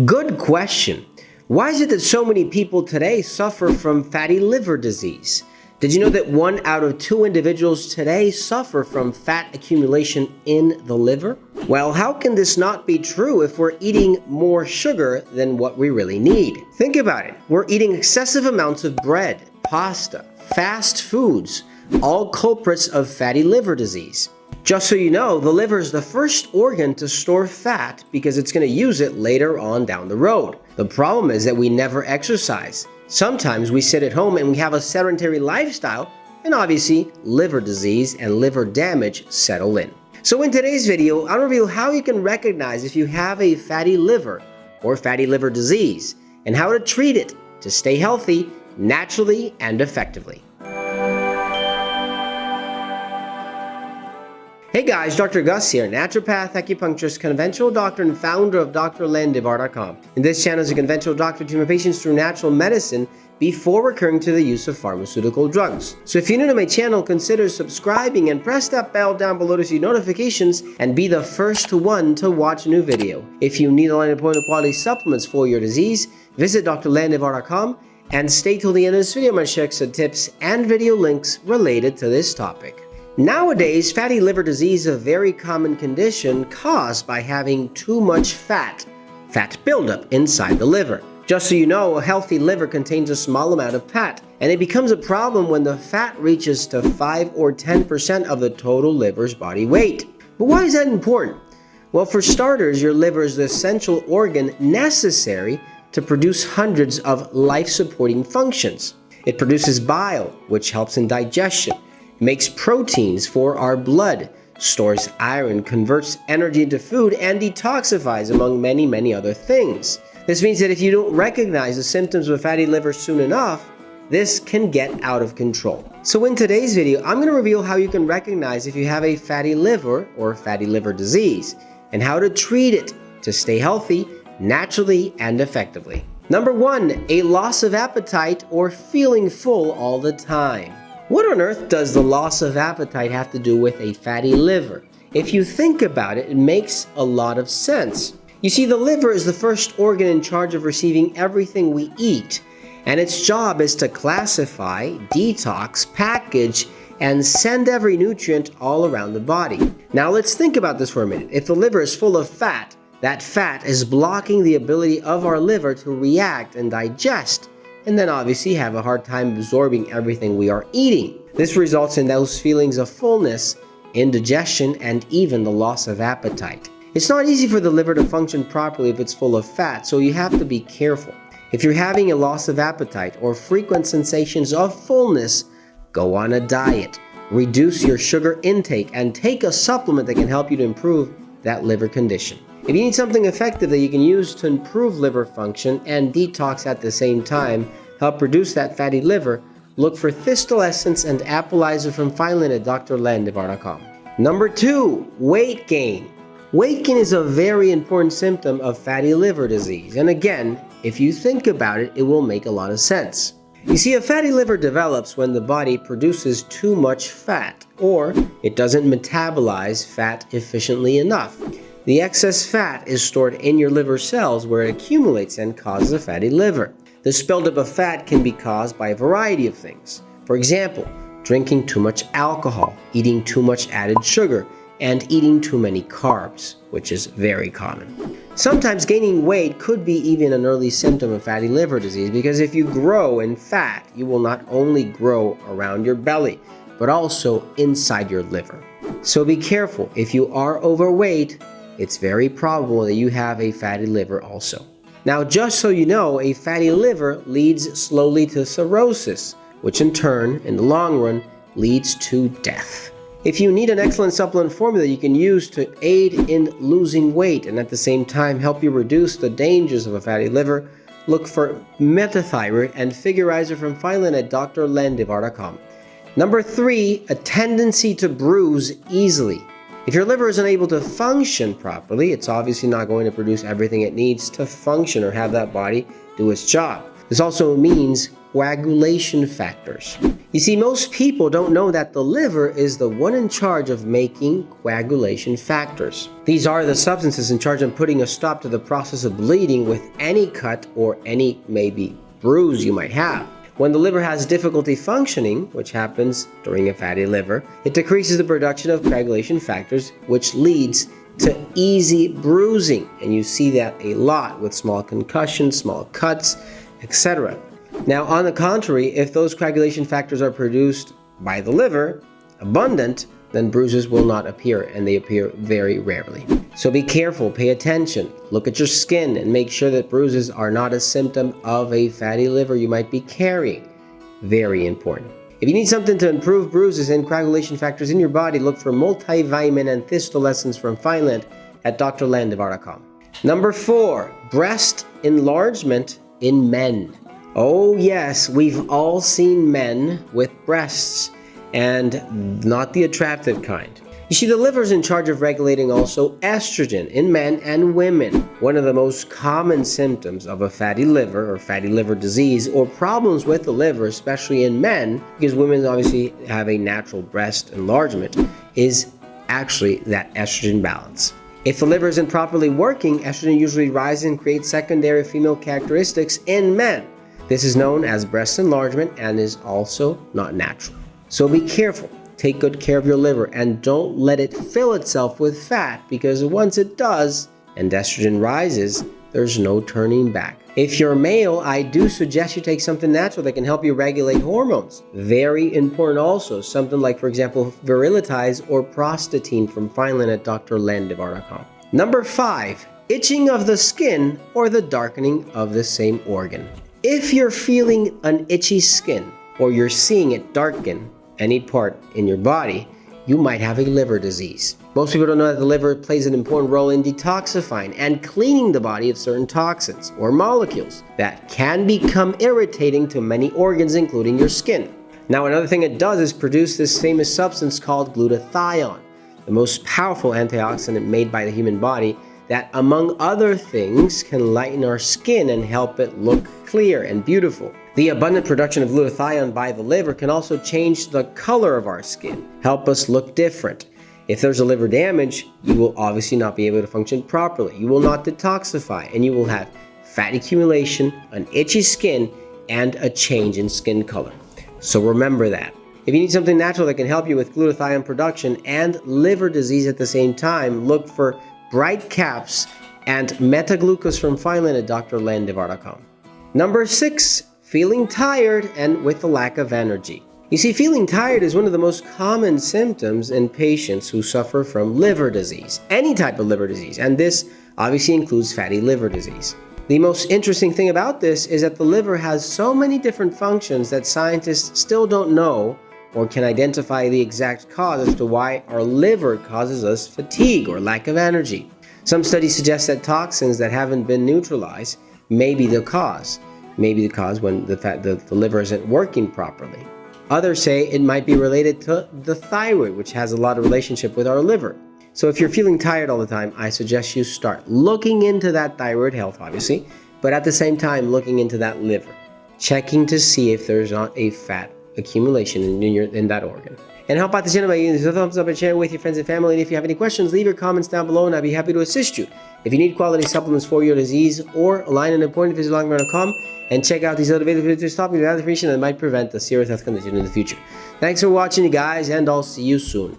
Good question. Why is it that so many people today suffer from fatty liver disease? Did you know that 1 out of 2 individuals today suffer from fat accumulation in the liver? Well, how can this not be true if we're eating more sugar than what we really need? Think about it. We're eating excessive amounts of bread, pasta, fast foods, all culprits of fatty liver disease. Just so you know, the liver is the first organ to store fat because it's going to use it later on down the road. The problem is that we never exercise. Sometimes we sit at home and we have a sedentary lifestyle, and obviously liver disease and liver damage settle in. So in today's video, I'll reveal how you can recognize if you have a fatty liver or fatty liver disease and how to treat it to stay healthy naturally and effectively. Hey guys, Dr. Agustin here, naturopath, acupuncturist, conventional doctor, and founder of drlandivar.com. In this channel is a conventional doctor treating my patients through natural medicine before recurring to the use of pharmaceutical drugs. So if you're new to my channel, consider subscribing and press that bell down below to see notifications and be the first one to watch a new video. If you need aligned point quality supplements for your disease, visit drlandivar.com and stay till the end of this video. I'm going to share some tips and video links related to this topic. Nowadays, fatty liver disease is a very common condition caused by having too much fat buildup inside the liver. Just so you know, a healthy liver contains a small amount of fat, and it becomes a problem when the fat reaches to 5 or 10% of the total liver's body weight. But why is that important? Well, for starters, your liver is the essential organ necessary to produce hundreds of life-supporting functions. It produces bile, which helps in digestion, makes proteins for our blood, stores iron, converts energy into food, and detoxifies, among many other things. This means that if you don't recognize the symptoms of a fatty liver soon enough, this can get out of control. So in today's video, I'm going to reveal how you can recognize if you have a fatty liver or fatty liver disease, and how to treat it to stay healthy, naturally, and effectively. Number 1, a loss of appetite or feeling full all the time. What on earth does the loss of appetite have to do with a fatty liver? If you think about it, it makes a lot of sense. You see, the liver is the first organ in charge of receiving everything we eat, and its job is to classify, detox, package, and send every nutrient all around the body. Now let's think about this for a minute. If the liver is full of fat, that fat is blocking the ability of our liver to react and digest, and then obviously have a hard time absorbing everything we are eating. This results in those feelings of fullness, indigestion, and even the loss of appetite. It's not easy for the liver to function properly if it's full of fat, so you have to be careful. If you're having a loss of appetite or frequent sensations of fullness, go on a diet, reduce your sugar intake, and take a supplement that can help you to improve that liver condition. If you need something effective that you can use to improve liver function and detox at the same time, help reduce that fatty liver, look for Thistle Essence and Appleizer from Finland at drlandivar.com. Number 2, weight gain. Weight gain is a very important symptom of fatty liver disease, and again, if you think about it, it will make a lot of sense. You see, a fatty liver develops when the body produces too much fat, or it doesn't metabolize fat efficiently enough. The excess fat is stored in your liver cells where it accumulates and causes a fatty liver. This buildup of fat can be caused by a variety of things. For example, drinking too much alcohol, eating too much added sugar, and eating too many carbs, which is very common. Sometimes gaining weight could be even an early symptom of fatty liver disease, because if you grow in fat, you will not only grow around your belly, but also inside your liver. So be careful. If you are overweight, it's very probable that you have a fatty liver also. Now, just so you know, a fatty liver leads slowly to cirrhosis, which in turn, in the long run, leads to death. If you need an excellent supplement formula you can use to aid in losing weight and at the same time help you reduce the dangers of a fatty liver, look for Metathyroid and Figurizer from Finland at drlandivar.com. Number 3, a tendency to bruise easily. If your liver is unable to function properly, it's obviously not going to produce everything it needs to function or have that body do its job. This also means coagulation factors. You see, most people don't know that the liver is the one in charge of making coagulation factors. These are the substances in charge of putting a stop to the process of bleeding with any cut or any maybe bruise you might have. When the liver has difficulty functioning, which happens during a fatty liver, it decreases the production of coagulation factors, which leads to easy bruising. And you see that a lot with small concussions, small cuts, etc. Now, on the contrary, if those coagulation factors are produced by the liver, abundant, then bruises will not appear, and they appear very rarely. So be careful, pay attention, look at your skin, and make sure that bruises are not a symptom of a fatty liver you might be carrying. Very important. If you need something to improve bruises and coagulation factors in your body, look for multivitamin and thistle lessons from Fineland at drlandivar.com. Number 4, breast enlargement in men. Oh yes, we've all seen men with breasts, and not the attractive kind. You see, the liver is in charge of regulating also estrogen in men and women. One of the most common symptoms of a fatty liver or fatty liver disease or problems with the liver, especially in men, because women obviously have a natural breast enlargement, is actually that estrogen balance. If the liver isn't properly working, estrogen usually rises and creates secondary female characteristics in men. This is known as breast enlargement and is also not natural. So be careful, take good care of your liver, and don't let it fill itself with fat, because once it does and estrogen rises, there's no turning back. If you're male, I do suggest you take something natural that can help you regulate hormones. Very important also, something like, for example, virilitize or prostatine from Fineland at drlandivar.com. Number 5, itching of the skin or the darkening of the same organ. If you're feeling an itchy skin or you're seeing it darken any part in your body, you might have a liver disease. Most people don't know that the liver plays an important role in detoxifying and cleaning the body of certain toxins or molecules that can become irritating to many organs, including your skin. Now, another thing it does is produce this famous substance called glutathione, the most powerful antioxidant made by the human body that, among other things, can lighten our skin and help it look clear and beautiful. The abundant production of glutathione by the liver can also change the color of our skin, help us look different. If there's a liver damage, you will obviously not be able to function properly. You will not detoxify, and you will have fat accumulation, an itchy skin, and a change in skin color. So remember that. If you need something natural that can help you with glutathione production and liver disease at the same time, look for Bright Caps and Metaglucose from Fineland at drlandivar.com. Number 6, feeling tired and with a lack of energy. You see, feeling tired is one of the most common symptoms in patients who suffer from liver disease, any type of liver disease, and this obviously includes fatty liver disease. The most interesting thing about this is that the liver has so many different functions that scientists still don't know or can identify the exact cause as to why our liver causes us fatigue or lack of energy. Some studies suggest that toxins that haven't been neutralized may be the cause. Maybe the cause when the liver isn't working properly. Others say it might be related to the thyroid, which has a lot of relationship with our liver. So if you're feeling tired all the time, I suggest you start looking into that thyroid health, obviously, but at the same time looking into that liver, checking to see if there's not a fat accumulation in that organ. And help out the channel by using the thumbs up and sharing with your friends and family. And if you have any questions, leave your comments down below and I'll be happy to assist you. If you need quality supplements for your disease or align an appointment, visit Landivar.com and check out these other videos to stop you with information that might prevent a serious health condition in the future. Thanks for watching, you guys, and I'll see you soon.